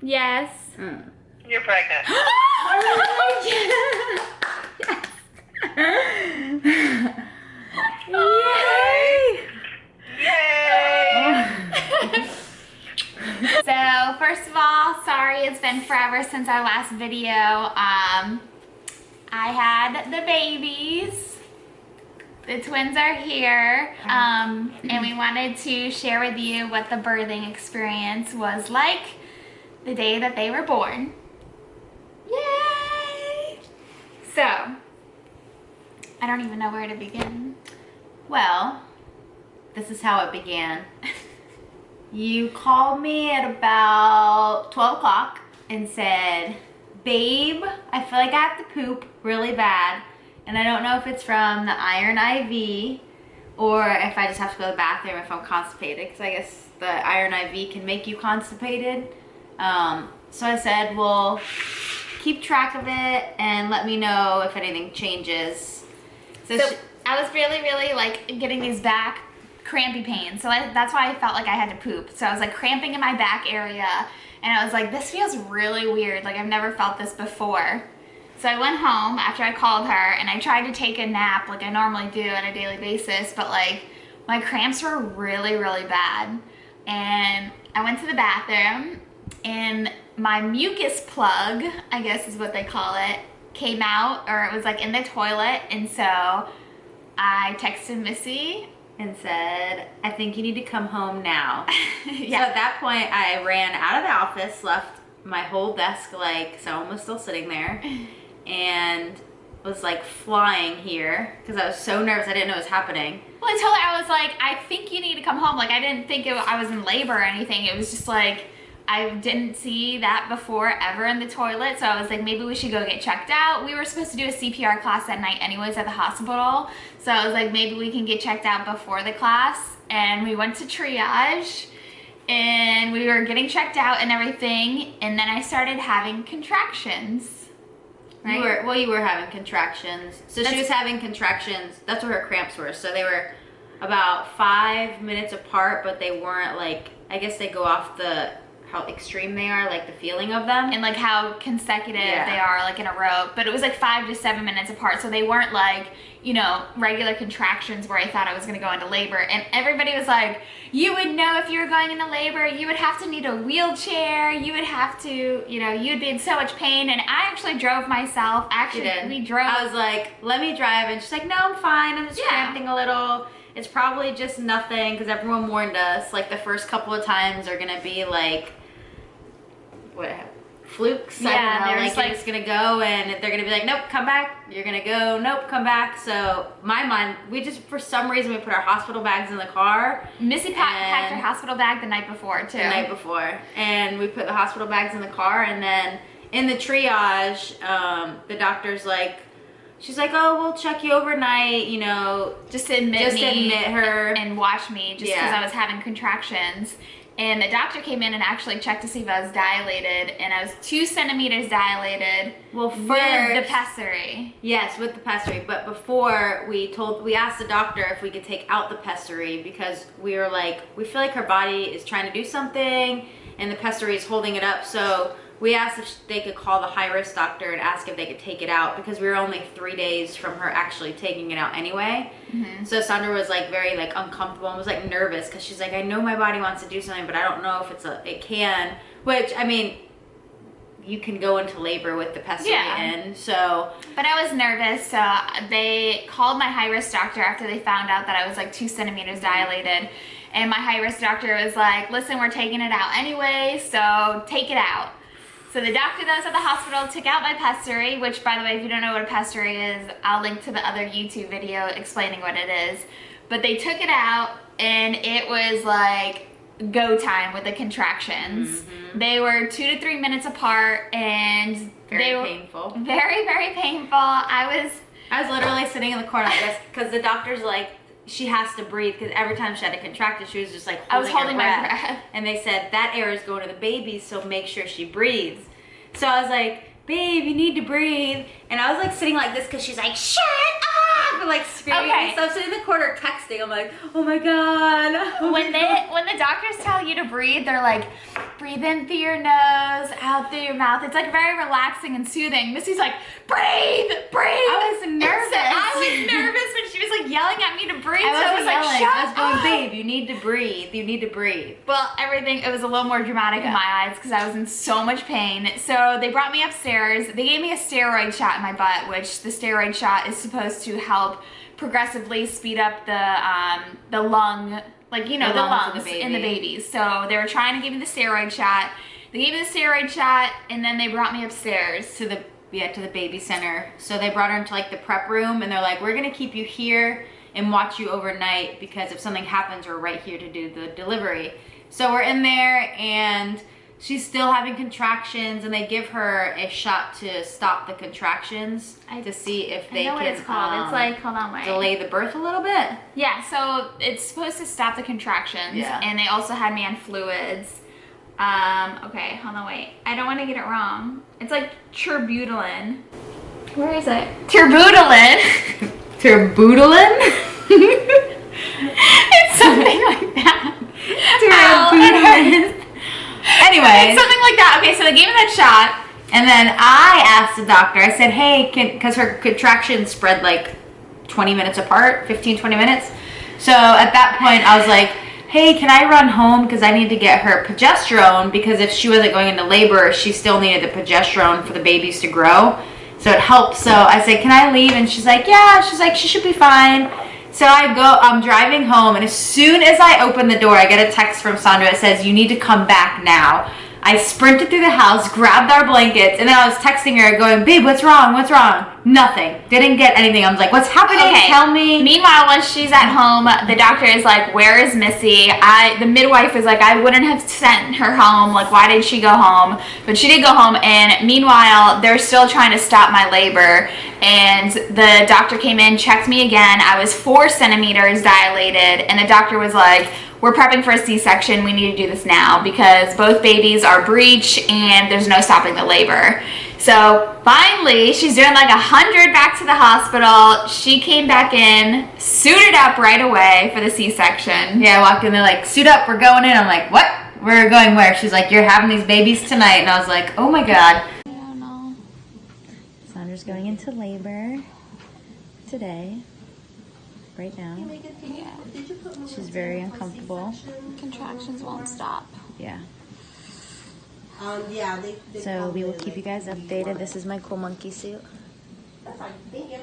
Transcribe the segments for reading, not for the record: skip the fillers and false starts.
Yes. You're pregnant. Yay! Yay! So, first of all, sorry it's been forever since our last video. I had the babies. The twins are here. And we wanted to share with you what the birthing experience was like the day that they were born. Yay! So, I don't even know where to begin. Well, this is how it began. You called me at about 12 o'clock and said, babe, I feel like I have to poop really bad, and I don't know if it's from the iron IV or if I just have to go to the bathroom if I'm constipated, because I guess the iron IV can make you constipated. So I said, well, keep track of it and let me know if anything changes. So I was really like getting these back crampy pains, so that's why I felt like I had to poop. So I was like cramping in my back area, and I was like, this feels really weird, like I've never felt this before. So I went home after I called her and I tried to take a nap like I normally do on a daily basis, but like my cramps were really bad. And I went to the bathroom and my mucus plug, I guess is what they call it, came out, or it was like in the toilet. And so I texted Missy and said, I think you need to come home now. Yeah. So at that point, I ran out of the office, left my whole desk, like someone was still sitting there, and was like flying here because I was so nervous. I didn't know what was happening. Well, I told her, I was like, I think you need to come home. Like, I didn't think I was in labor or anything. It was just like, I didn't see that before ever in the toilet. So I was like, maybe we should go get checked out. We were supposed to do a CPR class that night anyways at the hospital. So I was like, maybe we can get checked out before the class. And we went to triage and we were getting checked out and everything. And then I started having contractions. Right? You were having contractions. So she was having contractions. That's where her cramps were. So they were about 5 minutes apart, but they weren't like, I guess they go off how extreme they are, like the feeling of them. And like how consecutive they are, like in a row. But it was like 5 to 7 minutes apart. So they weren't like, you know, regular contractions where I thought I was gonna go into labor. And everybody was like, you would know if you were going into labor, you would have to need a wheelchair, you would have to, you know, you'd be in so much pain. And I actually drove myself. Actually, we drove. I was like, let me drive. And she's like, no, I'm fine. I'm just cramping a little. It's probably just nothing, because everyone warned us, like the first couple of times are gonna be like, what, flukes? Yeah, I don't know, like it's gonna go and they're gonna be like, nope, come back. You're gonna go, nope, come back. So my mind, we just, for some reason, we put our hospital bags in the car. Missy packed her hospital bag the night before too. The night before. And we put the hospital bags in the car, and then in the triage, the doctor's like, she's like, oh, we'll check you overnight, you know. Just to admit her. And watch me, just because I was having contractions. And the doctor came in and actually checked to see if I was dilated, and I was 2 centimeters dilated. Well, with the pessary. Yes, with the pessary. But before we asked the doctor if we could take out the pessary, because we were like, we feel like her body is trying to do something and the pessary is holding it up. So we asked if they could call the high-risk doctor and ask if they could take it out, because we were only 3 days from her actually taking it out anyway. So Sandra was like very like uncomfortable and was like nervous, because she's like, I know my body wants to do something, but I don't know if it can. Which, I mean, you can go into labor with the pessary in, so. But I was nervous, so they called my high-risk doctor after they found out that I was like 2 centimeters dilated. And my high-risk doctor was like, listen, we're taking it out anyway, so take it out. So the doctor that was at the hospital took out my pessary, which, by the way, if you don't know what a pessary is, I'll link to the other YouTube video explaining what it is. But they took it out, and it was like go time with the contractions. They were 2 to 3 minutes apart, and they were painful. Very painful. I was literally sitting in the corner like this, because the doctor's like, she has to breathe, because every time she had a contraction, she was just like holding her breath. And they said that air is going to the baby, so make sure she breathes. So I was like, babe, you need to breathe. And I was like sitting like this, because she's like, shut up, were like screaming Okay. and stuff. So in the corner texting, I'm like, oh my God. When the doctors tell you to breathe, they're like, breathe in through your nose, out through your mouth. It's like very relaxing and soothing. Missy's like, breathe. I was nervous. I was nervous when she was like yelling at me to breathe. I so I wasn't was like, yelling. shut I was going, up. babe, you need to breathe. You need to breathe. Well, it was a little more dramatic in my eyes because I was in so much pain. So they brought me upstairs. They gave me a steroid shot in my butt, which the steroid shot is supposed to help progressively speed up the lung, like, you know, the lungs in the babies. So they were trying to give me the steroid shot. They gave me the steroid shot, and then they brought me upstairs To the baby center. So they brought her into like the prep room, and they're like, we're gonna keep you here and watch you overnight because if something happens, we're right here to do the delivery. So we're in there, and she's still having contractions, and they give her a shot to stop the contractions to see if they I know can what it's called. It's like, hold on, wait. delay the birth a little bit. Yeah, so it's supposed to stop the contractions, Yeah. and they also had me on fluids. Okay, hold on, wait. I don't want to get it wrong. It's like terbutaline. Where is it? Terbutaline. Terbutaline? It's something like that. Terbutaline. Anyways. It's something like that. Okay, so they gave me that shot. And then I asked the doctor, I said, hey, because her contractions spread like 20 minutes apart, 15, 20 minutes. So at that point, I was like, hey, can I run home? Because I need to get her progesterone, because if she wasn't going into labor, she still needed the progesterone for the babies to grow. So it helped. So I said, can I leave? And she's like, yeah. She's like, she should be fine. So I'm driving home, and as soon as I open the door, I get a text from Sandra that says, you need to come back now. I sprinted through the house, grabbed our blankets, and then I was texting her going, babe, what's wrong? What's wrong? Nothing. Didn't get anything. I was like, what's happening? Okay. Tell me. Meanwhile, once she's at home, the doctor is like, where is Missy? The midwife is like, I wouldn't have sent her home. Like, why did she go home? But she did go home, and meanwhile, they're still trying to stop my labor. And the doctor came in, checked me again. I was 4 centimeters dilated, and the doctor was like, we're prepping for a C-section. We need to do this now because both babies are breech and there's no stopping the labor. So finally, she's doing like 100 back to the hospital. She came back in, suited up right away for the C-section. Yeah, I walked in there like, suit up, we're going in. I'm like, what? We're going where? She's like, you're having these babies tonight. And I was like, oh my God. I don't know. Sandra's going into labor today, right now. She's very uncomfortable. Contractions won't stop. Yeah. Yeah, they So we will keep you guys updated. This is my cool monkey suit. That's fine. Thank you.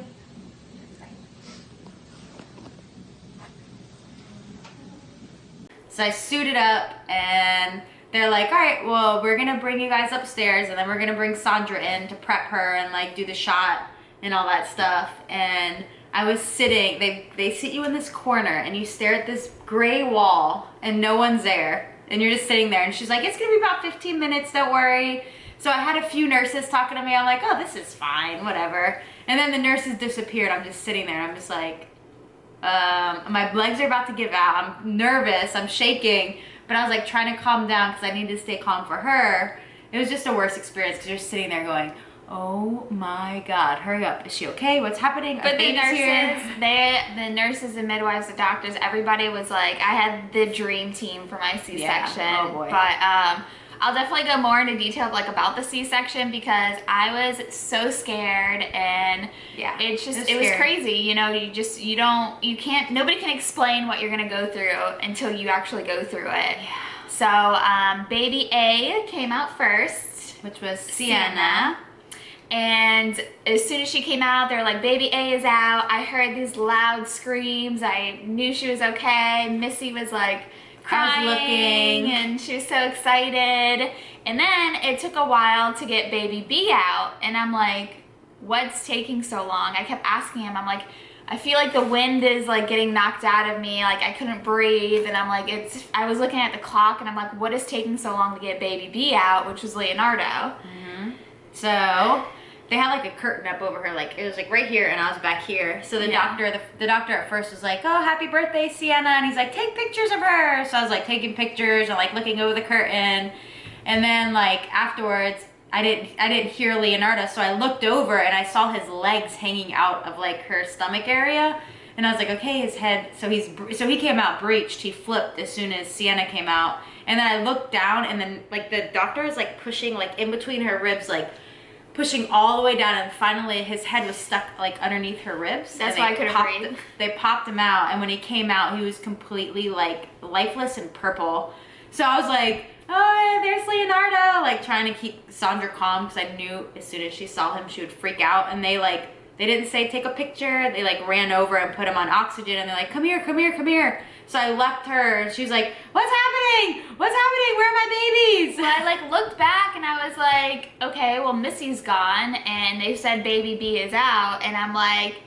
So I suited up, and they're like, all right, well, we're going to bring you guys upstairs, and then we're going to bring Sandra in to prep her and like do the shot and all that stuff. And I was sitting, they sit you in this corner, and you stare at this gray wall, and no one's there. And you're just sitting there, and she's like, it's going to be about 15 minutes, don't worry. So I had a few nurses talking to me. I'm like, oh, this is fine, whatever. And then the nurses disappeared. I'm just sitting there. I'm just like, my legs are about to give out. I'm nervous. I'm shaking. But I was like trying to calm down because I needed to stay calm for her. It was just a worse experience because you're sitting there going, oh my God, hurry up. Is she okay? What's happening? But the nurses and midwives, the doctors, everybody was like, I had the dream team for my C-section. Yeah. Oh boy. But I'll definitely go more into detail like about the C-section because I was so scared, and Yeah, it's just, it was it was scary. crazy. You know, you can't, nobody can explain what you're gonna go through until you actually go through it. Yeah. So baby A came out first. Which was Sienna. And as soon as she came out, they were like, baby A is out. I heard these loud screams. I knew she was okay. Missy was like crying, I was looking. and she was so excited. And then it took a while to get baby B out, and I'm like, what's taking so long? I kept asking him, I'm like, I feel like the wind is like getting knocked out of me, like I couldn't breathe, and I'm like, I was looking at the clock, and I'm like, what is taking so long to get baby B out, which was Leonardo. So they had like a curtain up over her, like it was like right here, and I was back here. So the doctor at first was like, oh, happy birthday, Sienna, and he's like, take pictures of her. So I was like taking pictures and like looking over the curtain, and then like afterwards I didn't hear Leonardo, so I looked over and I saw his legs hanging out of like her stomach area, and I was like, okay, his head. So he came out breached. He flipped as soon as Sienna came out, and then I looked down, and then like the doctor is like pushing like in between her ribs, like pushing all the way down, and finally his head was stuck like underneath her ribs. That's why I couldn't breathe. They popped him out, and when he came out, he was completely like lifeless and purple. So I was like, oh, there's Leonardo, like trying to keep Sandra calm, because I knew as soon as she saw him, she would freak out. And they didn't say take a picture. They like ran over and put him on oxygen, and they're like, come here, come here, come here. So I left her, and she was like, what's happening? What's happening? Where are my babies? So I like looked back and I was like, okay, well Missy's gone, and they said baby B is out, and I'm like,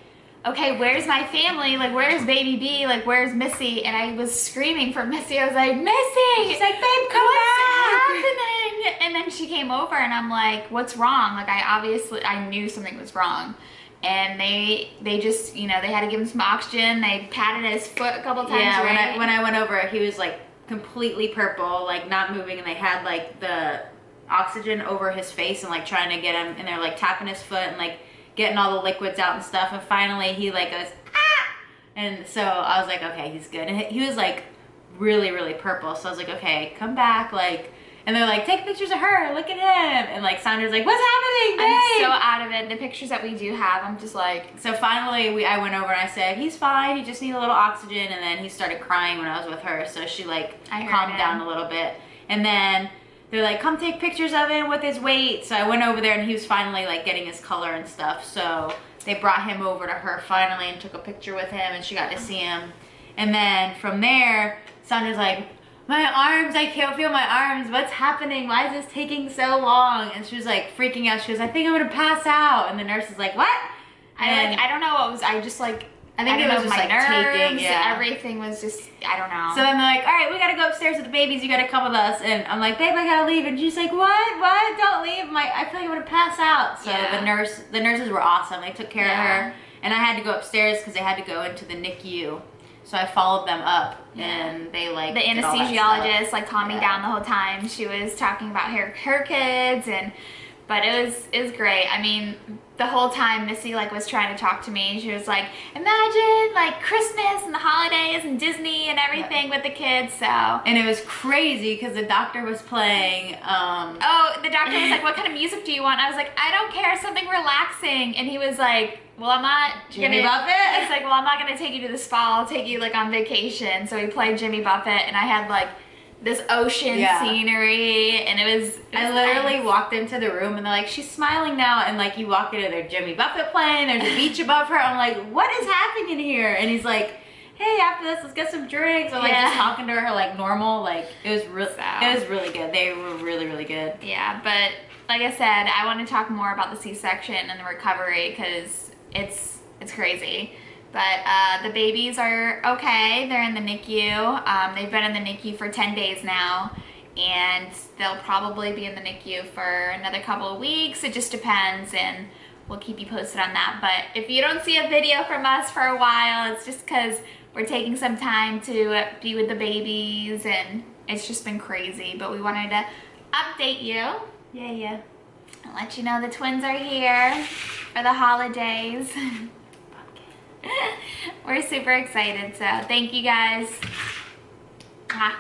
okay, where's my family? Like, where's baby B? Like, where's Missy? And I was screaming for Missy. I was like, Missy! She's like, babe, come what's back! happening? And then she came over, and I'm like, what's wrong? Like, I knew something was wrong. And they just, you know, they had to give him some oxygen. They patted his foot a couple times. Yeah, right? when I went over, he was like completely purple, like not moving, and they had like the oxygen over his face and like trying to get him, and they're like tapping his foot and like getting all the liquids out and stuff, and finally he like goes, ah! And so I was like, okay, he's good. And he was like really, really purple, so I was like, okay, come back, like, and they're like, take pictures of her, look at him, and like Sandra's like, what's happening, babe? I'm so out of it. The pictures that we do have, I'm just like. So finally I went over and I said, he's fine, he just needs a little oxygen, and then he started crying when I was with her, so she like calmed down a little bit. And then they're like, come take pictures of him with his weight. So I went over there, and he was finally like getting his color and stuff. So they brought him over to her finally and took a picture with him, and she got to see him. And then from there, Sandra's like, my arms, I can't feel my arms. What's happening? Why is this taking so long? And she was like freaking out. She goes, I think I'm gonna pass out. And the nurse is like, what? I don't know what was, I just like, I think it was just my like nerves, taking, yeah. everything was just, I don't know. So then they're like, all right, we gotta go upstairs with the babies. You gotta come with us. And I'm like, babe, I gotta leave. And she's like, what? Don't leave. I feel like I'm gonna pass out. So Yeah. the nurses were awesome. They took care Yeah. of her. And I had to go upstairs because they had to go into the NICU. So I followed them up, and they like the did all that anesthesiologist stuff. like calmed me down the whole time. She was talking about her kids, but it was great. I mean, the whole time Missy like was trying to talk to me. She was like, imagine like Christmas and the holidays and Disney and everything with the kids. So And it was crazy because the doctor was playing. oh, the doctor was like, what kind of music do you want? I was like, I don't care, something relaxing. And he was like, well, I'm not Jimmy gonna. Buffett? He's like, well, I'm not gonna take you to the spa. I'll take you like on vacation. So he played Jimmy Buffett, and I had like this ocean scenery, and it was I literally walked into the room, and they're like, she's smiling now, and like you walk into there, Jimmy Buffett playing, there's a beach above her. I'm like, what is happening here? And he's like, hey, after this, let's get some drinks. I'm like just talking to her like normal. Like it was really good. They were really, really good. Yeah, but like I said, I want to talk more about the C-section and the recovery because it's crazy. But the babies are okay. They're in the NICU. They've been in the NICU for 10 days now, and they'll probably be in the NICU for another couple of weeks. It just depends, and we'll keep you posted on that. But if you don't see a video from us for a while, it's just because we're taking some time to be with the babies, and it's just been crazy. But we wanted to update you. Yeah. And let you know the twins are here for the holidays. We're super excited, so thank you guys. Mwah.